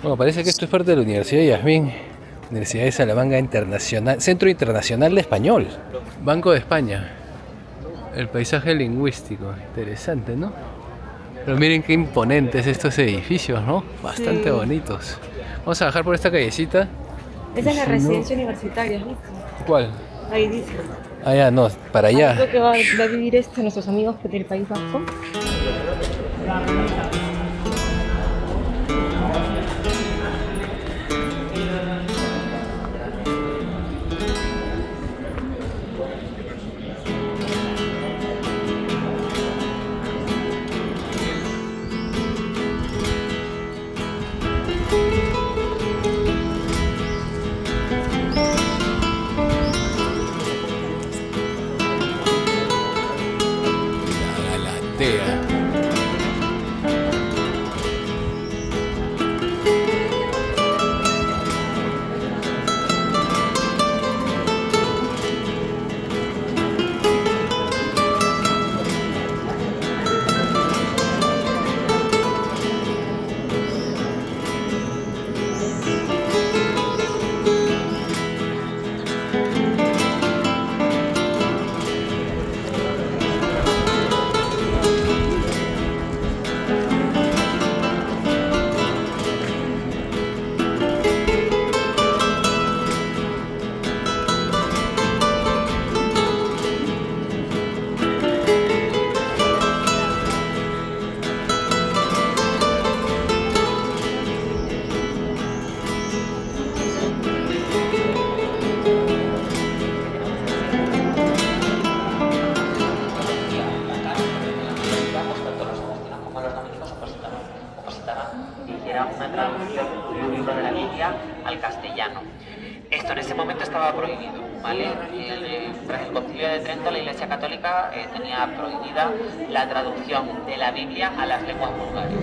Bueno, parece que esto es parte de la Universidad de Yasmín, Universidad de Salamanca Internacional, Centro Internacional de Español, Banco de España. El paisaje lingüístico, interesante, ¿no? Pero miren qué imponentes estos edificios, ¿no? Bastante Sí. bonitos. Vamos a bajar por esta callecita. Esa Y es la si no, residencia universitaria, ¿has visto? ¿cuál? Ahí dice. Ah, ya, no, para Ahí creo allá. que va a vivir nuestros amigos del País Vasco. La Galatea. Que era una traducción de un libro de la Biblia al castellano. Esto en ese momento estaba prohibido, ¿vale? Tras el Concilio de Trento, la Iglesia Católica tenía prohibida la traducción de la Biblia a las lenguas vulgares.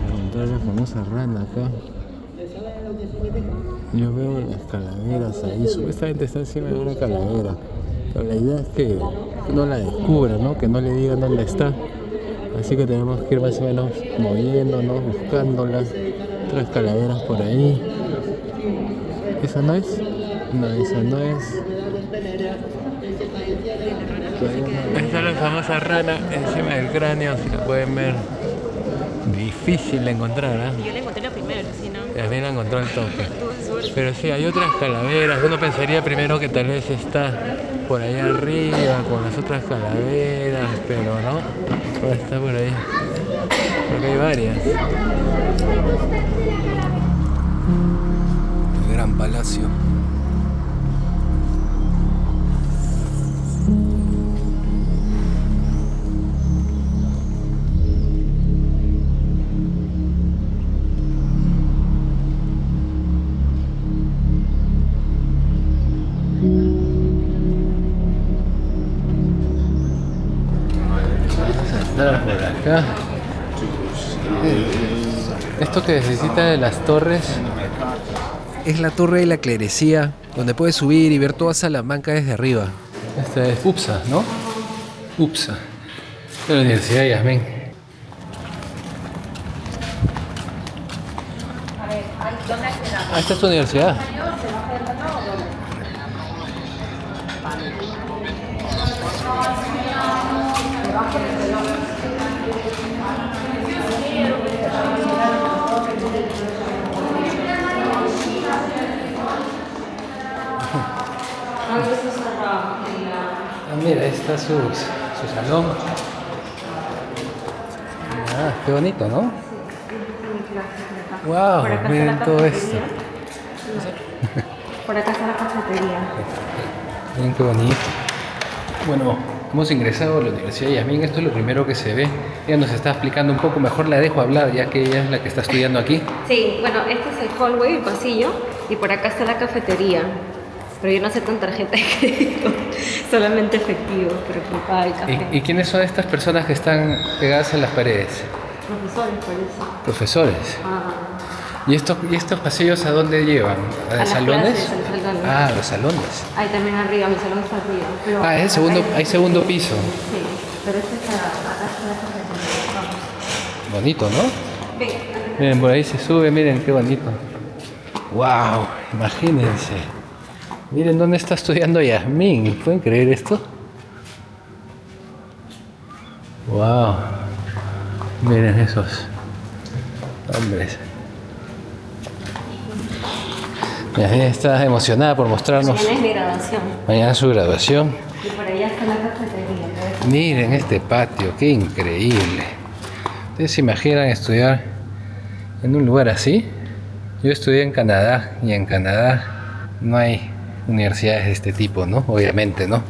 Encontrar la famosa rana acá. Yo veo las calaveras ahí, supuestamente está encima de una calavera. Pero la idea es que no la descubra, ¿no? Que no le digan dónde está. Así que tenemos que ir más o menos moviéndonos, buscándolas. Otras calaveras por ahí. ¿Esa no es? No, esa no es. Esta es la famosa rana encima del cráneo, si la pueden ver. Difícil de encontrar, ¿eh? Yo la encontré la primera, si no. También la encontró al toque. Tuve suerte. Pero sí, hay otras calaveras. Uno pensaría primero que tal vez está por allá arriba con las otras calaveras, pero no. Está por ahí. Porque hay varias. El gran palacio. Por acá. Esto que necesita de las torres es la torre de la clerecía, donde puedes subir y ver toda Salamanca desde arriba. Esta es UPSA, ¿no? UPSA, de la Universidad de Yasmín. Ah, esta es tu universidad. Ah, mira, ahí está su salón. Ah, qué bonito, ¿no? Wow, Por acá está miren la todo cafetería. esto. Por acá está la cafetería. Miren qué bonito. Bueno, hemos ingresado a la Universidad de Yasmín. Esto es lo primero que se ve. Ella nos está explicando un poco. Mejor la dejo hablar, ya que ella es la que está estudiando aquí. Sí, bueno, este es el hallway, el pasillo, y por acá está la cafetería. Pero yo no sé con tarjeta de crédito, solamente efectivo, pero con paga y café. ¿Y quiénes son estas personas que están pegadas en las paredes? profesores, parece. Profesores. Ah, ¿Y estos pasillos a dónde llevan? ¿A las salones? clases, a los salones. Ah, los salones. Hay también arriba, mi salón está arriba. Pero Ah, es el segundo, hay segundo piso. Sí, pero este está acá está la cafetería. Vamos. Bonito, ¿no? Ven. Miren, por ahí se sube, miren qué bonito. ¡Wow! Imagínense. Miren dónde está estudiando Yasmín. ¿Pueden creer esto? ¡Wow! Miren esos hombres. Yasmín está emocionada por mostrarnos Mañana es mi graduación. mañana su graduación. Y por allá está la cafetería. ¿Ves? Miren este patio, qué increíble. ¿Ustedes se imaginan estudiar en un lugar así? Yo estudié en Canadá y en Canadá no hay universidades de este tipo, ¿no? Obviamente, ¿no?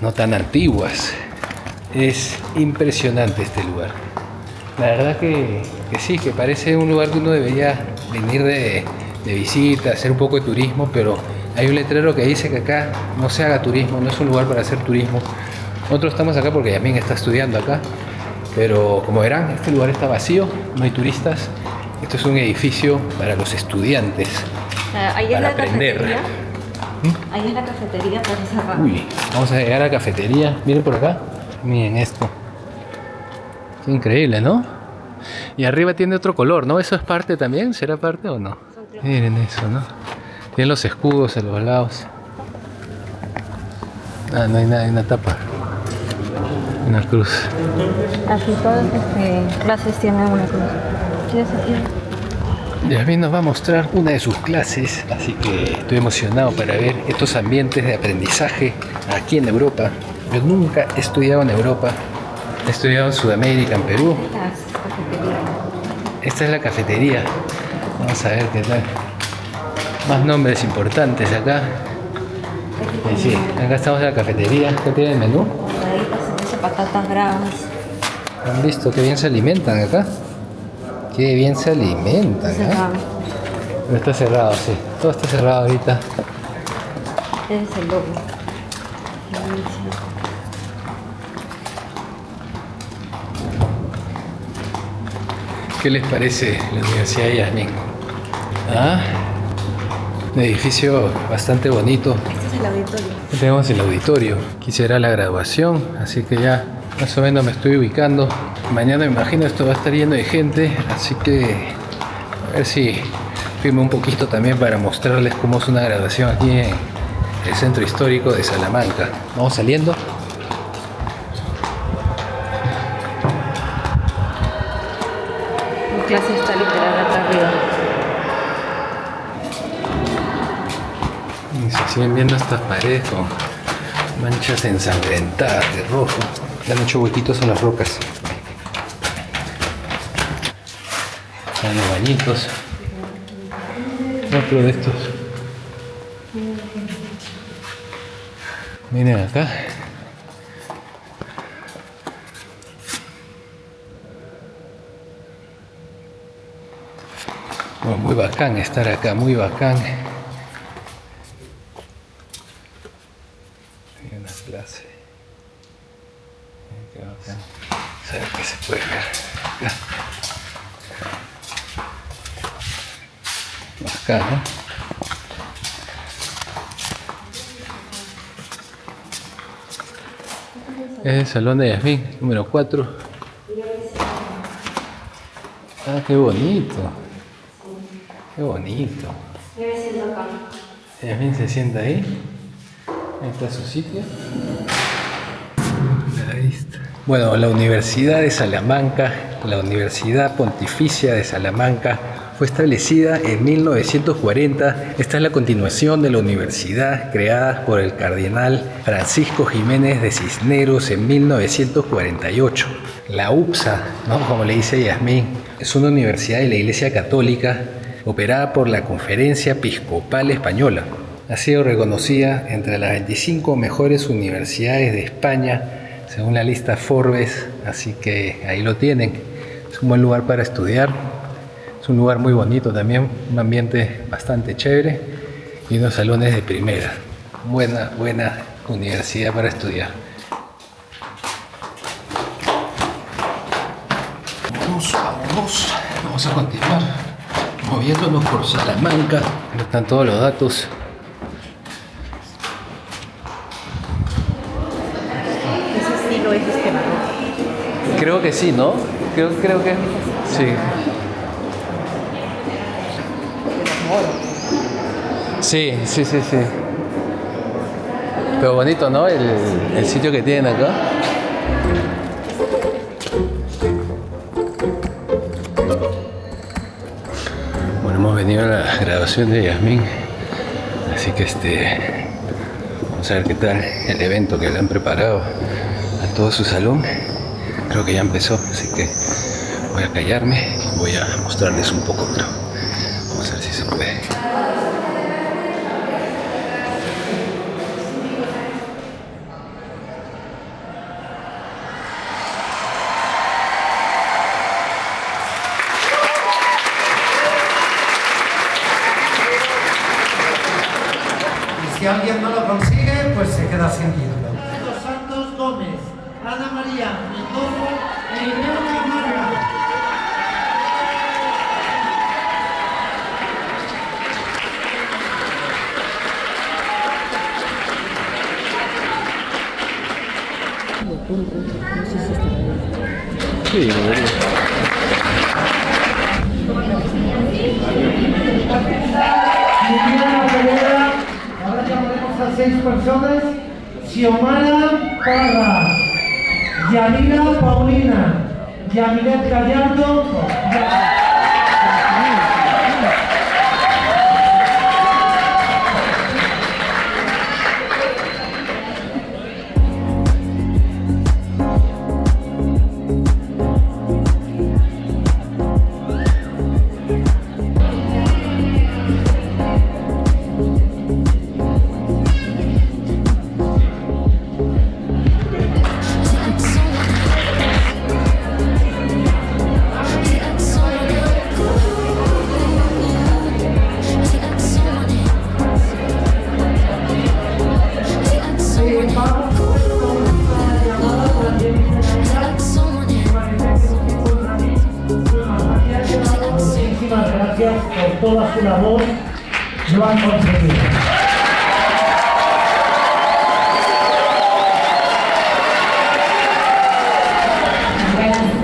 No tan antiguas. Es impresionante este lugar. La verdad que sí, que parece un lugar que uno debería venir de visita, hacer un poco de turismo, pero hay un letrero que dice que acá no se haga turismo, no es un lugar para hacer turismo. Nosotros estamos acá porque Yasmín está estudiando acá, pero como verán, este lugar está vacío, no hay turistas. Esto es un edificio para los estudiantes, Ahí es para la aprender. cafetería. Ahí es la cafetería, pero está cerrada. Uy, vamos a llegar a la cafetería. Miren por acá. Miren esto. Qué increíble, ¿no? Y arriba tiene otro color, ¿no? ¿Eso es parte también? ¿Será parte o no? Miren eso, ¿no? Tienen los escudos a los lados. Ah, no hay nada, hay una tapa. Una cruz. Aquí todas clases tienen una cruz. ¿Quieres ir? Yasmín nos va a mostrar una de sus clases, así que estoy emocionado para ver estos ambientes de aprendizaje aquí en Europa. Yo nunca he estudiado en Europa, he estudiado en Sudamérica, en Perú. Esta es la cafetería. Vamos a ver qué tal. Más nombres importantes acá. Y sí, acá estamos en la cafetería. ¿Qué tiene el menú? Patatas bravas. ¿Han visto qué bien se alimentan acá? Qué bien se alimentan, ¿eh? Pero está cerrado, sí. Todo está cerrado ahorita. Ese es el logo. ¿Qué les parece la Universidad de Yasmín? ¿Ah? Un edificio bastante bonito. Este es el auditorio. Aquí tenemos el auditorio. Aquí será la graduación, así que ya más o menos me estoy ubicando. Mañana me imagino esto va a estar lleno de gente, así que a ver si filmo un poquito también para mostrarles cómo es una graduación aquí en el centro histórico de Salamanca. Vamos saliendo. Mi clase está literal acá arriba. Y se siguen viendo estas paredes con manchas ensangrentadas de rojo. Le han hecho huequitos en las rocas. Están los bañitos. Otro de estos. Miren acá. Bueno, muy bacán estar acá, muy bacán. Hay una clase. Qué bacán. A ver qué se puede ver acá. Acá, ¿no? Es el salón de Yasmín, número 4. Ah, qué bonito. Qué bonito. Yasmín se sienta ahí. Ahí está su sitio. Ahí está. Bueno, la Universidad de Salamanca, la Universidad Pontificia de Salamanca, fue establecida en 1940. Esta es la continuación de la universidad creada por el cardenal Francisco Jiménez de Cisneros en 1948. La UPSA, ¿no? Como le dice Yasmín, es una universidad de la Iglesia Católica operada por la Conferencia Episcopal Española. Ha sido reconocida entre las 25 mejores universidades de España, según la lista Forbes, así que ahí lo tienen. Es un buen lugar para estudiar. Es un lugar muy bonito también, un ambiente bastante chévere y unos salones de primera. Buena universidad para estudiar. Vamos chicos, vamos a continuar moviéndonos por Salamanca. Ahí están todos los datos. Ese estilo es barroco. Creo que sí, ¿no? Creo que sí. Sí. Pero bonito, ¿no? El sitio que tienen acá. Bueno, hemos venido a la graduación de Yasmín. Así que vamos a ver qué tal el evento que le han preparado a todo su salón. Creo que ya empezó, así que voy a callarme y voy a mostrarles un poco, pero vamos a ver si se puede. Si alguien no lo consigue, pues se queda sin título. Los Santos Gómez, Ana María Mendoza e Irene Camarga. Sí, Ahora llamaremos a 6 personas: Xiomara Parra, Yanira Paulina, Yamilet Gallardo. Muchísimas gracias por toda su labor, lo han conseguido.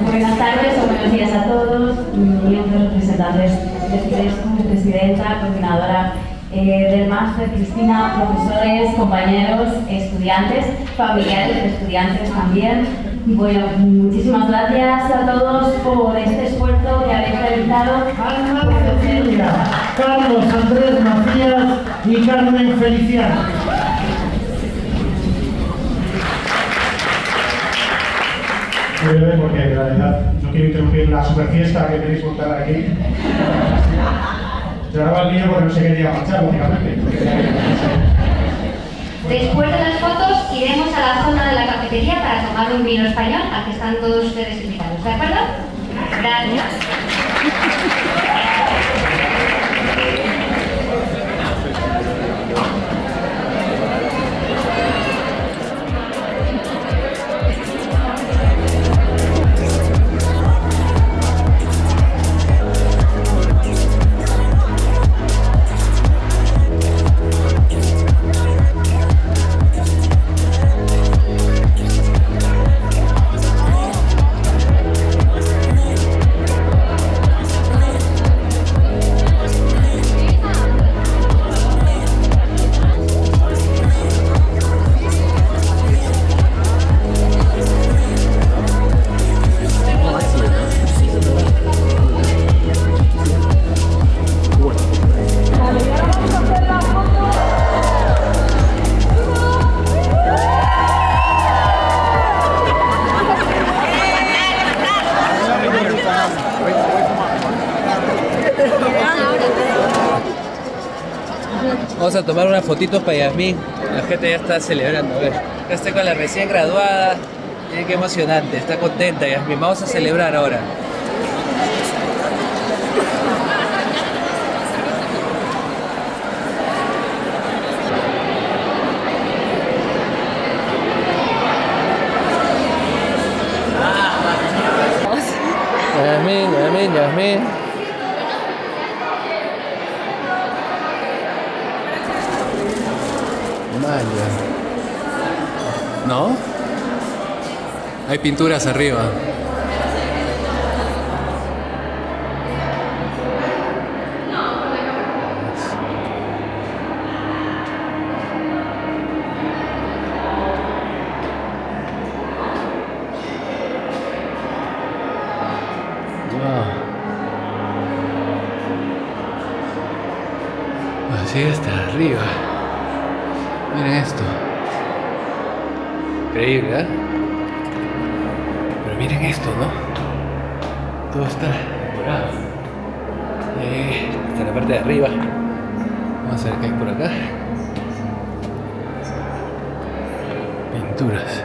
Buenas tardes o buenos días a todos, miembros, representantes de FIDESCO, presidenta, coordinadora del máster, Cristina, profesores, compañeros, estudiantes, familiares de estudiantes también. Bueno, muchísimas gracias a todos por este esfuerzo que habéis realizado. Alma Cecilia, Carlos Andrés Macías y Carmen Feliciano. Muy breve porque en realidad no quiero interrumpir la super fiesta que queréis montar aquí. Yo grababa el vídeo porque no sé qué día marchar, lógicamente. Después de las fotos iremos a la zona de la cafetería para tomar un vino español, al que están todos ustedes invitados, ¿de acuerdo? Gracias. Vamos a tomar unas fotitos para Yasmín. La gente ya está celebrando. A ver, acá estoy con la recién graduada. Miren qué emocionante, está contenta Yasmín. Vamos a celebrar ahora. también. Vaya. ¿No? Hay pinturas arriba. Así hasta arriba. Miren esto. Increíble, ¿eh? Pero miren esto, ¿no? Todo está decorado. Hasta la parte de arriba. Vamos a ver qué hay por acá. Pinturas.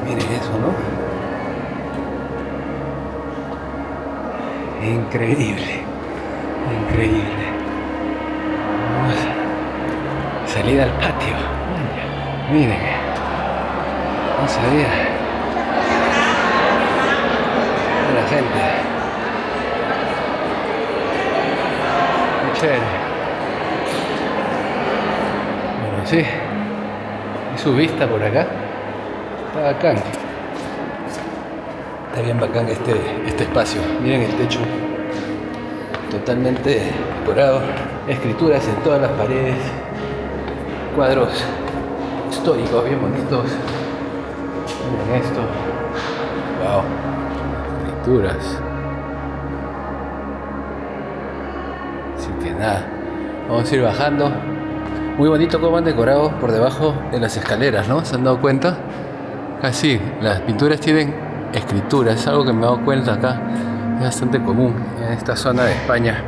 Miren eso, ¿no? Increíble. Increíble. Vamos. Salida al patio. Miren. No sabía. La gente. Qué chévere. Bueno, sí. Y su vista por acá. Está bacán. Está bien bacán este espacio. Miren el techo. Totalmente decorado. Escrituras en todas las paredes. Cuadros históricos bien bonitos. Miren esto. Wow. Escrituras. Así que nada. Vamos a ir bajando. Muy bonito cómo han decorado por debajo de las escaleras, ¿no? ¿Se han dado cuenta? Casi, las pinturas tienen escrituras, es algo que me he dado cuenta acá, es bastante común en esta zona de España.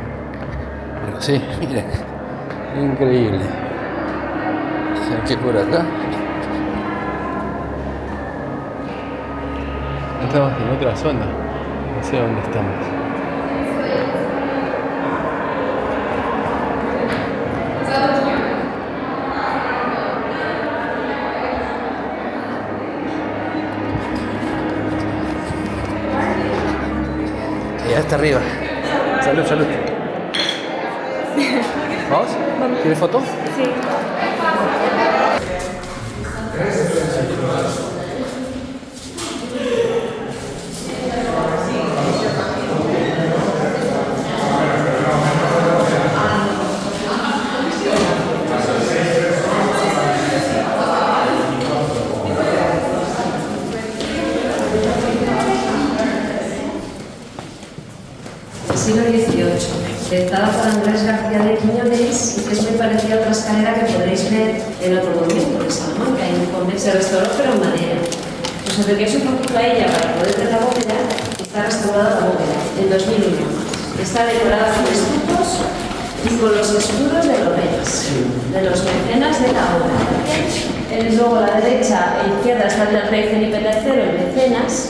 Pero sí, miren, increíble. Aquí por acá. Estamos en otra zona, no sé dónde estamos. Ya está arriba. Salud, salud. ¿Vamos? ¿Quieres foto? Sí. Siglo XVIII, dictada por Andrés García de Quiñones y que es muy parecida a otra escalera que podréis ver en otro monumento de Salamanca, en un convento. Se restauró pero en madera. Nos acerquéis un poquito a ella para poder ver la bóveda. Está restaurada la bóveda en 2001. Está decorada con estucos y con los escudos de los reyes, de los mecenas de la obra. Luego a la derecha e izquierda está el del rey Felipe III, el mecenas.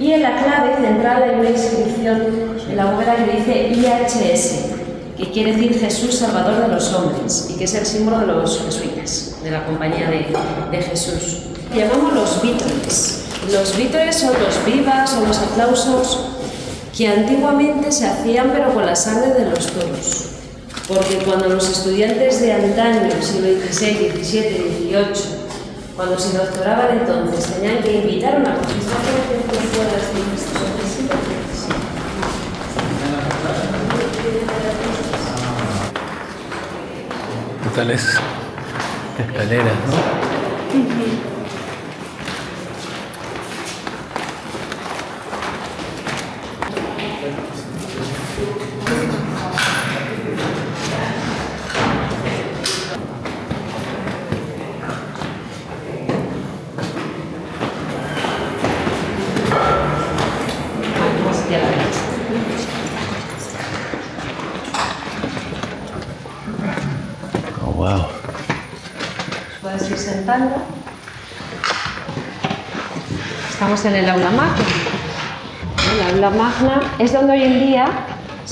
Y en la clave central hay una inscripción en la bóveda que dice IHS, que quiere decir Jesús Salvador de los hombres, y que es el símbolo de los jesuitas, de la compañía de Jesús. Llamamos los vítores. Los vítores son los vivas o los aplausos que antiguamente se hacían pero con la sangre de los toros. Porque cuando los estudiantes de antaño, siglo XVI, XVII, XVIII, cuando se doctoraban entonces, tenían que invitar a una profesora que fuera de estos hombres. Tales escaleras, ¿no? Oh, wow. Puedes ir sentando. Estamos en el aula magna. El aula magna es donde hoy en día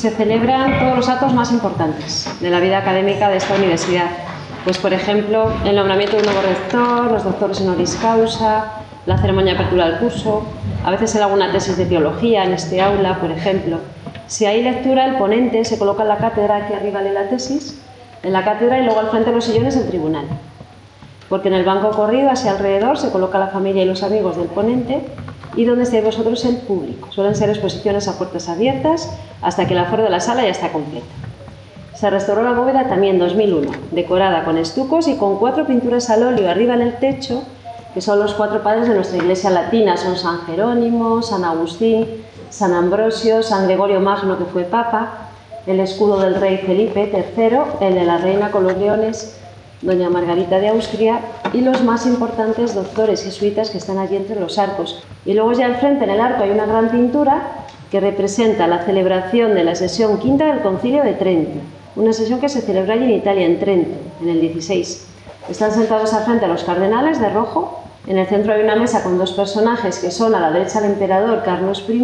se celebran todos los actos más importantes de la vida académica de esta universidad. Pues, por ejemplo, el nombramiento de un nuevo rector, los doctores honoris causa, la ceremonia de apertura del curso, a veces hay alguna tesis de teología en este aula, por ejemplo. Si hay lectura, el ponente se coloca en la cátedra, aquí arriba lee la tesis, en la cátedra y luego al frente de los sillones el tribunal. Porque en el banco corrido, hacia alrededor, se coloca la familia y los amigos del ponente y donde estéis vosotros el público. Suelen ser exposiciones a puertas abiertas hasta que el aforo de la sala ya está completa. Se restauró la bóveda también en 2001, decorada con estucos y con 4 pinturas al óleo arriba en el techo, que son los 4 padres de nuestra iglesia latina. Son San Jerónimo, San Agustín, San Ambrosio, San Gregorio Magno, que fue papa, el escudo del rey Felipe III, el de la reina con los leones, doña Margarita de Austria, y los más importantes doctores jesuitas que están allí entre los arcos. Y luego ya al frente, en el arco, hay una gran pintura que representa la celebración de la sesión quinta del Concilio de Trento, una sesión que se celebró allí en Italia, en Trento, en el 16. Están sentados al frente los cardenales de rojo. En el centro hay una mesa con 2 personajes que son a la derecha el emperador Carlos I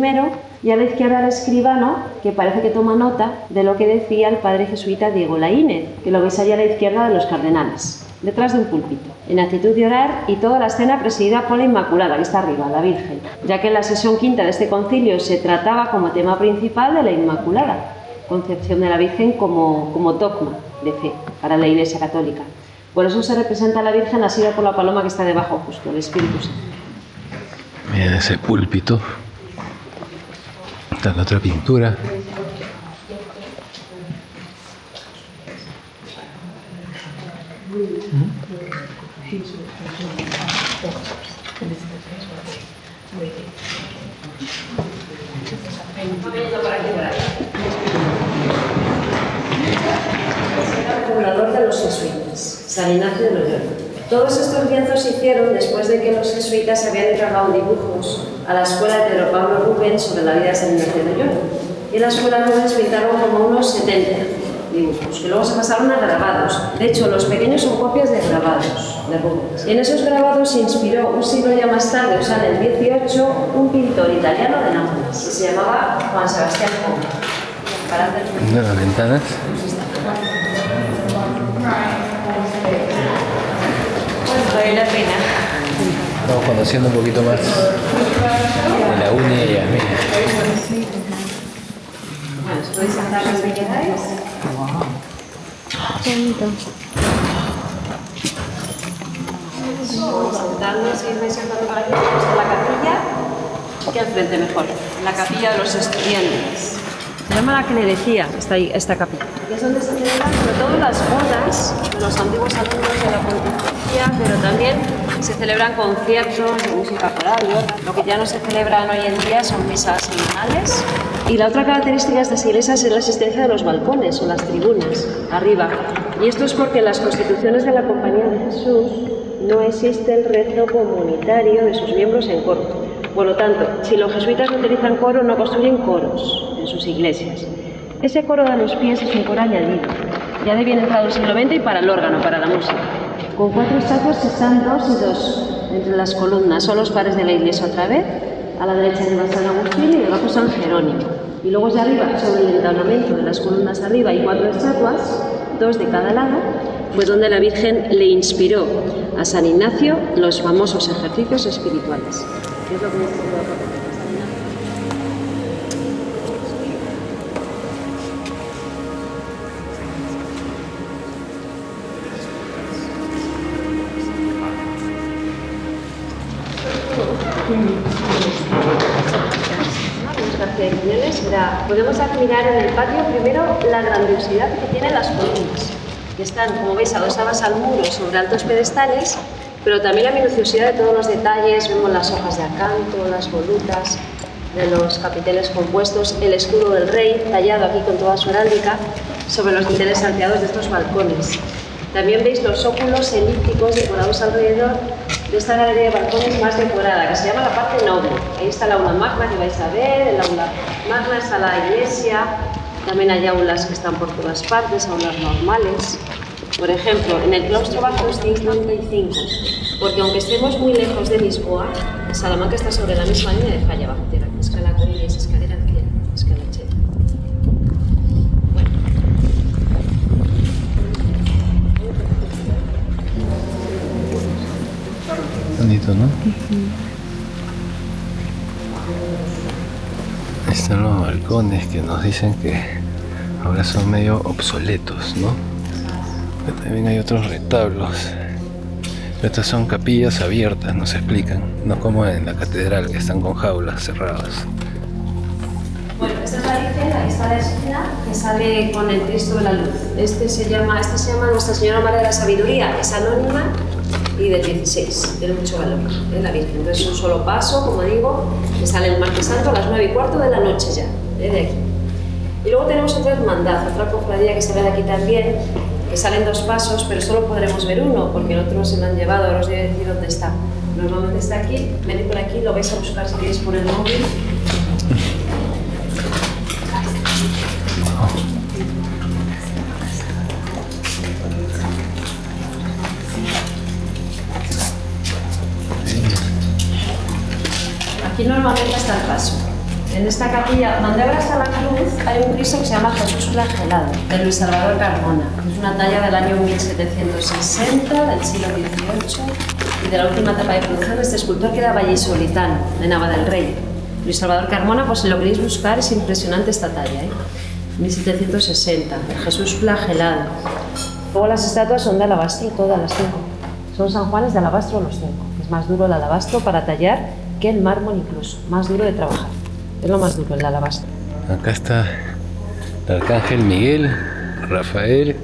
y a la izquierda el escribano, que parece que toma nota de lo que decía el padre jesuita Diego Laínez, que lo veis allá a la izquierda de los cardenales, detrás de un púlpito, en actitud de orar, y toda la escena presidida por la Inmaculada, que está arriba, la Virgen, ya que en la sesión quinta de este concilio se trataba como tema principal de la Inmaculada, concepción de la Virgen como dogma de fe para la Iglesia Católica. Por eso se representa a la Virgen asida por la paloma que está debajo justo, el Espíritu Santo. Miren ese púlpito. Está la otra pintura. Fundador de los jesuitas, San Ignacio de Loyola. Todos estos lienzos se hicieron después de que los jesuitas habían encargado dibujos a la escuela de Pedro Pablo Rubens sobre la vida de San Ignacio de Loyola. Y en la escuela Rubens pintaron como unos 70 dibujos, que luego se pasaron a grabados. De hecho, los pequeños son copias de grabados de Rubens. Y en esos grabados se inspiró un siglo ya más tarde, o sea, en el 18, un pintor italiano de Nápoles, que se llamaba Juan Sebastián Conte. Para hacer De las ventanas. Vale la pena. Estamos conociendo un poquito más de la uni y Yasmina. Bueno, os podéis sentar donde queráis. Sentando, si vais sentando para aquí, vamos a la capilla, aquí al frente mejor, la capilla de los estudiantes. Se llama la que le decía, esta capilla. Y es donde se celebran sobre todo las bodas de los antiguos alumnos de la Pontificia, pero también se celebran conciertos de música coral y órgano. Lo que ya no se celebran hoy en día son misas semanales. Y la otra característica de estas iglesias es la existencia de los balcones o las tribunas, arriba. Y esto es porque en las constituciones de la Compañía de Jesús no existe el rezo comunitario de sus miembros en coro. Por lo tanto, si los jesuitas no utilizan coro, no construyen coros en sus iglesias. Ese coro de los pies es un coro añadido, ya de bien entrado el siglo XX y para el órgano, para la música. Con 4 estatuas que están 2 y 2 entre las columnas. Son los padres de la iglesia otra vez. A la derecha arriba San Agustín y debajo San Jerónimo. Y luego ya arriba, sobre el entablamento de las columnas arriba, hay 4 estatuas, 2 de cada lado, pues donde la Virgen le inspiró a San Ignacio los famosos ejercicios espirituales. ¿Qué es lo que necesito hacer? Podemos admirar en el patio primero la grandiosidad que tienen las columnas, que están, como veis, adosadas al muro sobre altos pedestales, pero también la minuciosidad de todos los detalles. Vemos las hojas de acanto, las volutas de los capiteles compuestos, el escudo del rey tallado aquí con toda su heráldica sobre los dinteles salteados de estos balcones. También veis los óculos elípticos decorados alrededor de esta galería de balcones más decorada, que se llama la parte noble. Ahí está el aula magna que vais a ver, el aula magna está la iglesia, también hay aulas que están por todas partes, aulas normales. Por ejemplo, en el claustro bajo es 55, porque aunque estemos muy lejos de Lisboa, Salamanca está sobre la misma línea de falla bajo tierra, escala con y escalera al cielo, escala chela. bonito, ¿no? Están los balcones que nos dicen que ahora son medio obsoletos, ¿no? Pero también hay otros retablos. Pero estas son capillas abiertas, nos explican, no como en la catedral que están con jaulas cerradas. Bueno, esta es la Virgen, aquí está la esquina, que sale con el Cristo de la Luz. Este se llama Nuestra Señora María de la Sabiduría, es anónima y del 16, tiene mucho valor, es la Virgen. Entonces es un solo paso, como digo, que sale el martes santo a las 9:15 de la noche ya, de aquí. Y luego tenemos otra hermandad, otra cofradía que sale de aquí también, que salen 2 pasos, pero solo podremos ver uno, porque el otro se lo han llevado, ahora os voy a decir dónde está. Normalmente está aquí, venid por aquí, lo vais a buscar si queréis por el móvil. Aquí normalmente está el paso. En esta capilla, donde ahora está la cruz, hay un Cristo que se llama Jesús Flagelado, de Luis Salvador Carmona. Es una talla del año 1760, del siglo XVIII, y de la última etapa de producción de este escultor que era vallisoletano, de Nava del Rey. Luis Salvador Carmona, pues si lo queréis buscar, es impresionante esta talla, 1760, el Jesús Flagelado. Luego las estatuas son de alabastro, todas las 5. Son San Juanes de alabastro los 5. Es más duro el alabastro para tallar que el mármol incluso, más duro de trabajar. Es lo más duro, el alabastro. Acá está el Arcángel Miguel, Rafael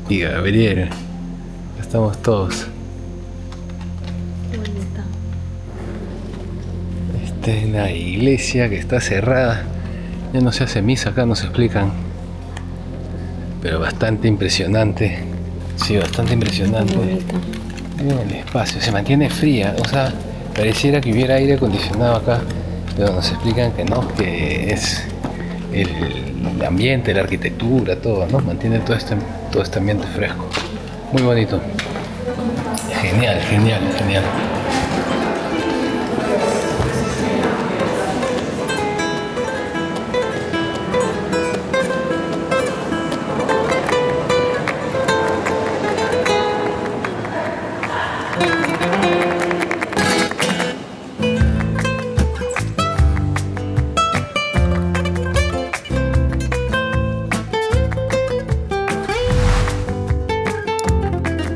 y Gabriel. Acá estamos todos. Esta es la iglesia que está cerrada. Ya no se hace misa acá, nos explican. Pero bastante impresionante. Sí, bastante impresionante. Miren el espacio, se mantiene fría. O sea, pareciera que hubiera aire acondicionado acá. Pero nos explican que no, que es el ambiente, la arquitectura, todo, ¿no? Mantiene todo este ambiente fresco. Muy bonito. Genial, genial, genial.